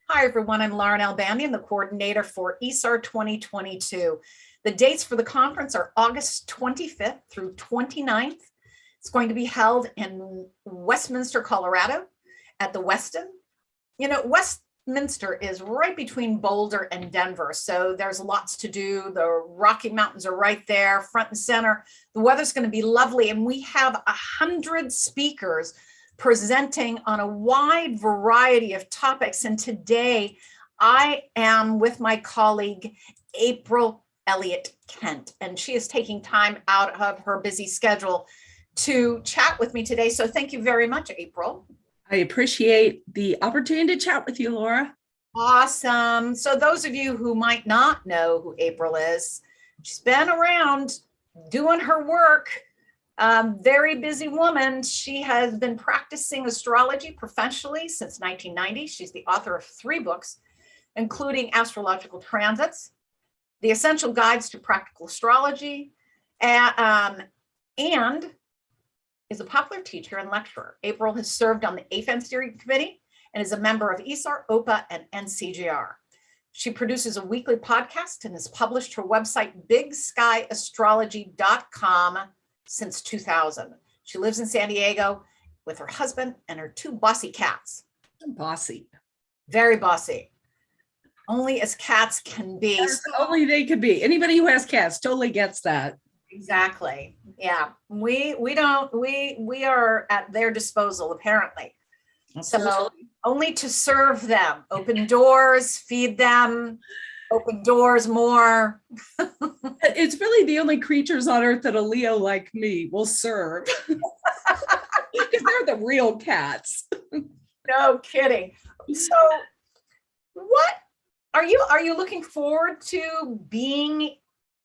Hi, everyone. I'm Lauren Albanian, the coordinator for ISAR 2022. The dates for the conference are August 25th through 29th. It's going to be held in Westminster, Colorado at the Westin. You know, Westminster is right between Boulder and Denver, so there's lots to do. The Rocky Mountains are right there, front and center. The weather's going to be lovely, and we have 100 speakers presenting on a wide variety of topics. And today I am with my colleague, April Elliott Kent, and she is taking time out of her busy schedule to chat with me today. So thank you very much, April. I appreciate the opportunity to chat with you, Laura. Awesome. So those of you who might not know who April is, she's been around doing her work. Very busy woman. She has been practicing astrology professionally since 1990. She's the author of 3 books, including Astrological Transits, The Essential Guides to Practical Astrology, and is a popular teacher and lecturer. April has served on the AFAN Steering Committee and is a member of ISAR, OPA, and NCGR. She produces a weekly podcast and has published her website, bigskyAstrology.com, since 2000. She lives in San Diego with her husband and her 2 bossy cats. Bossy. Very bossy. Only as cats can be. Yes, only they could be. Anybody who has cats totally gets that. Exactly. Yeah. We are at their disposal, apparently. So only to serve them, open doors, feed them, open doors more. It's really the only creatures on earth that a Leo like me will serve. Because they're the real cats. No kidding. So what are you looking forward to being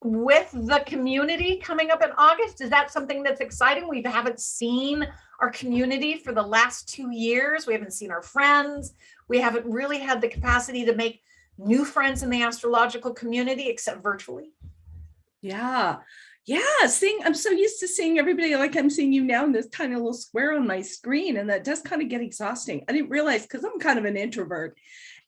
with the community coming up in August? Is that something that's exciting? We haven't seen our community for the last 2 years. We haven't seen our friends. We haven't really had the capacity to make new friends in the astrological community, except virtually. Yeah. I'm so used to seeing everybody like I'm seeing you now in this tiny little square on my screen, and that does kind of get exhausting. I didn't realize, because I'm kind of an introvert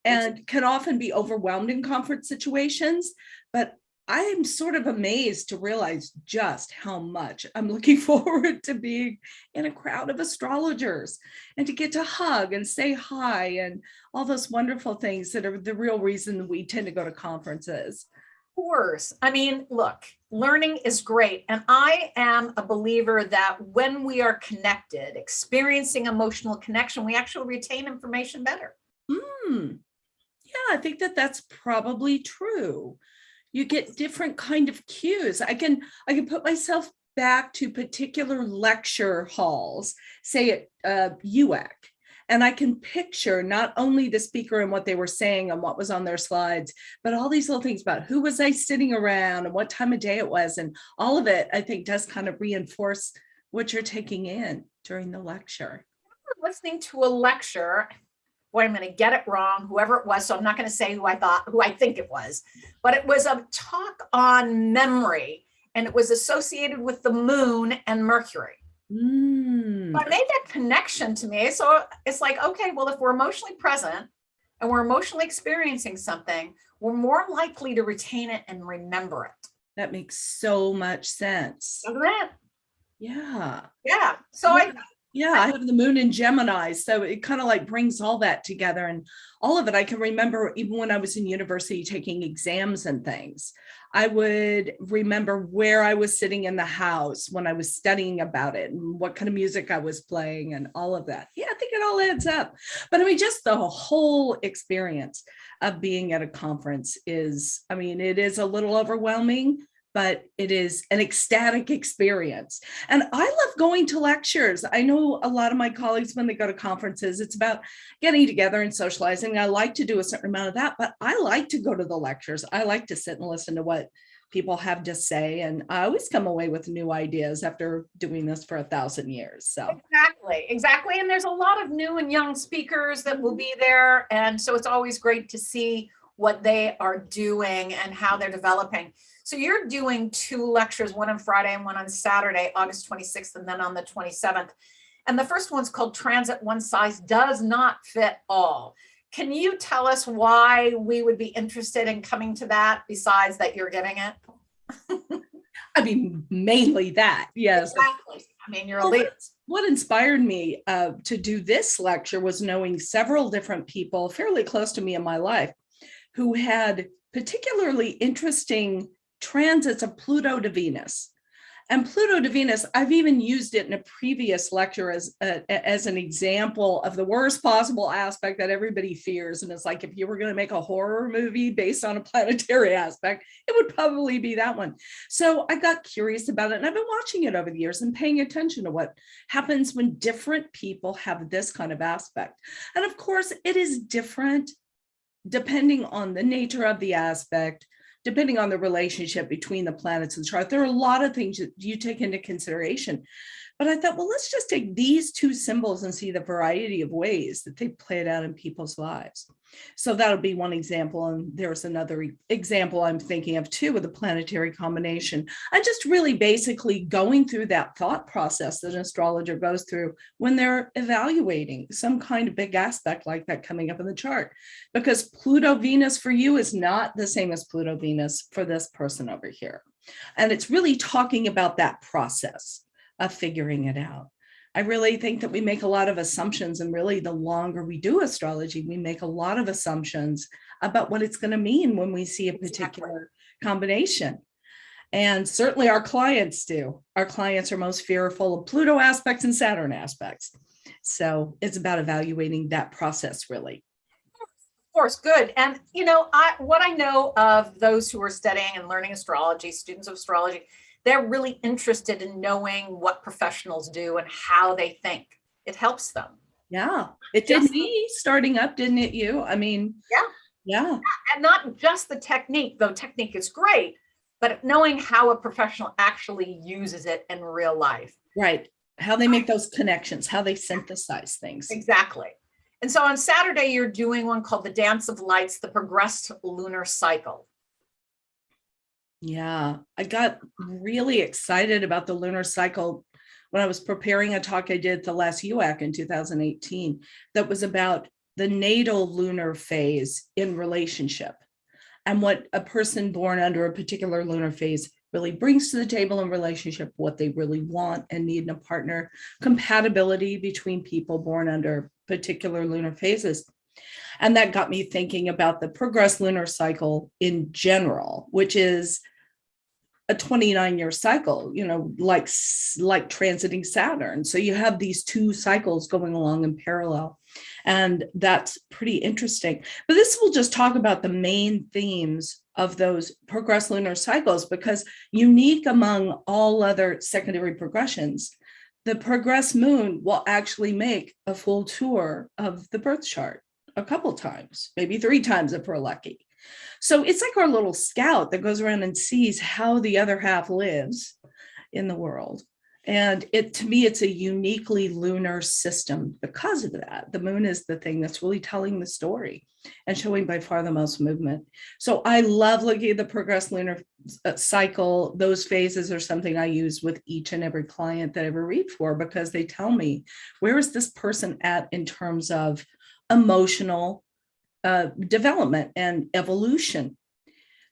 and can often be overwhelmed in conference situations, but I am sort of amazed to realize just how much I'm looking forward to being in a crowd of astrologers and to get to hug and say hi and all those wonderful things that are the real reason we tend to go to conferences. Of course. I mean, look, learning is great. And I am a believer that when we are connected, experiencing emotional connection, we actually retain information better. Yeah, I think that's probably true. You get different kind of cues. I can put myself back to particular lecture halls, say at UAC, and I can picture not only the speaker and what they were saying and what was on their slides, but all these little things about who was I sitting around and what time of day it was. And all of it, I think, does kind of reinforce what you're taking in during the lecture. Listening to a lecture, boy, I'm going to get it wrong, whoever it was. So I'm not going to say who I think it was, but it was a talk on memory, and it was associated with the moon and Mercury. So I made that connection to me. So it's like, okay, well, if we're emotionally present and we're emotionally experiencing something, we're more likely to retain it and remember it. That makes so much sense. Doesn't it? Yeah. Yeah. So I have the moon in Gemini, so it kind of like brings all that together, and all of it. I can remember even when I was in university taking exams and things, I would remember where I was sitting in the house when I was studying about it and what kind of music I was playing and all of that. Yeah, I think it all adds up. But I mean, just the whole experience of being at a conference is, I mean, it is a little overwhelming, but it is an ecstatic experience. And I love going to lectures. I know a lot of my colleagues, when they go to conferences, it's about getting together and socializing. I like to do a certain amount of that, but I like to go to the lectures. I like to sit and listen to what people have to say. And I always come away with new ideas after doing this for 1,000 years. So exactly. And there's a lot of new and young speakers that will be there. And so it's always great to see what they are doing and how they're developing. So you're doing 2 lectures, one on Friday and one on Saturday, August 26th, and then on the 27th. And the first one's called Transit One Size Does Not Fit All. can you tell us why we would be interested in coming to that besides that you're giving it? I mean, mainly that, yes. Exactly. I mean, you're a Well, leader. what inspired me to do this lecture was knowing several different people fairly close to me in my life who had particularly interesting transits of Pluto to Venus. And Pluto to Venus, I've even used it in a previous lecture as an example of the worst possible aspect that everybody fears. And it's like, if you were going to make a horror movie based on a planetary aspect, it would probably be that one. So I got curious about it, and I've been watching it over the years and paying attention to what happens when different people have this kind of aspect. And of course, it is different depending on the nature of the aspect, depending on the relationship between the planets and the chart. There are a lot of things that you take into consideration. But I thought, well, let's just take these two symbols and see the variety of ways that they play it out in people's lives. So that'll be one example. And there's another example I'm thinking of too, with a planetary combination. I'm just really basically going through that thought process that an astrologer goes through when they're evaluating some kind of big aspect like that coming up in the chart. Because Pluto Venus for you is not the same as Pluto Venus for this person over here. And it's really talking about that process of figuring it out. I really think that we make a lot of assumptions, and really the longer we do astrology, we make a lot of assumptions about what it's going to mean when we see a particular combination. And certainly our clients do. Our clients are most fearful of Pluto aspects and Saturn aspects. So it's about evaluating that process, really. Of course, good. And what I know of those who are studying and learning astrology, students of astrology, they're really interested in knowing what professionals do and how they think. It helps them. Yeah, it did me starting up, didn't it you? I mean, yeah. And not just the technique, though technique is great, but knowing how a professional actually uses it in real life. Right. How they make those connections, how they synthesize things. Exactly. And so on Saturday, you're doing one called the Dance of Lights, the Progressed Lunar Cycle. Yeah, I got really excited about the lunar cycle when I was preparing a talk I did at the last UAC in 2018 that was about the natal lunar phase in relationship and what a person born under a particular lunar phase really brings to the table in relationship, what they really want and need in a partner, compatibility between people born under particular lunar phases. And that got me thinking about the progressed lunar cycle in general, which is a 29-year cycle, like transiting Saturn. So you have these two cycles going along in parallel. And that's pretty interesting. But this will just talk about the main themes of those progressed lunar cycles, because unique among all other secondary progressions, the progressed moon will actually make a full tour of the birth chart a couple times, maybe 3 times if we're lucky. So it's like our little scout that goes around and sees how the other half lives in the world. And to me, it's a uniquely lunar system because of that. The moon is the thing that's really telling the story and showing by far the most movement. So I love looking at the progressed lunar cycle. Those phases are something I use with each and every client that I ever read for, because they tell me, where is this person at in terms of emotional development and evolution?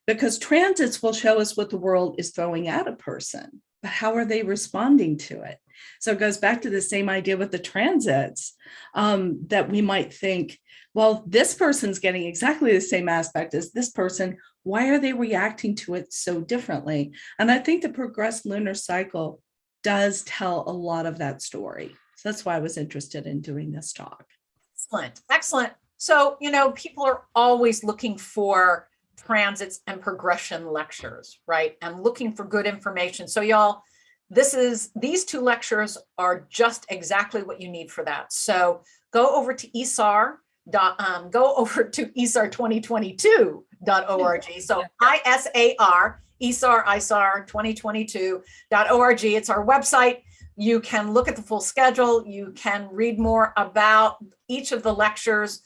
Because transits will show us what the world is throwing at a person, but how are they responding to it? So it goes back to the same idea with the transits, that we might think, well, this person's getting exactly the same aspect as this person. Why are they reacting to it so differently? And I think the progressed lunar cycle does tell a lot of that story. So that's why I was interested in doing this talk. Excellent. Excellent. So, people are always looking for transits and progression lectures, right? And looking for good information. So y'all, these 2 lectures are just exactly what you need for that. So go over to ISAR, go over to ISAR2022.org. So ISAR, ISAR 2022.org. It's our website. You can look at the full schedule. You can read more about each of the lectures,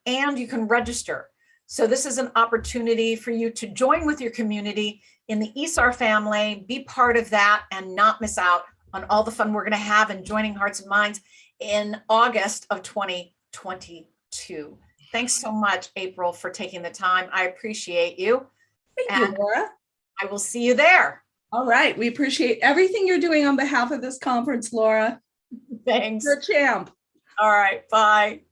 and you can register. So this is an opportunity for you to join with your community in the ISAR family, be part of that, and not miss out on all the fun we're going to have in Joining Hearts and Minds in August of 2022. Thanks so much, April, for taking the time. I appreciate you. Thank you, And Laura. I will see you there. All right. We appreciate everything you're doing on behalf of this conference, Laura. Thanks. You're a champ. All right. Bye.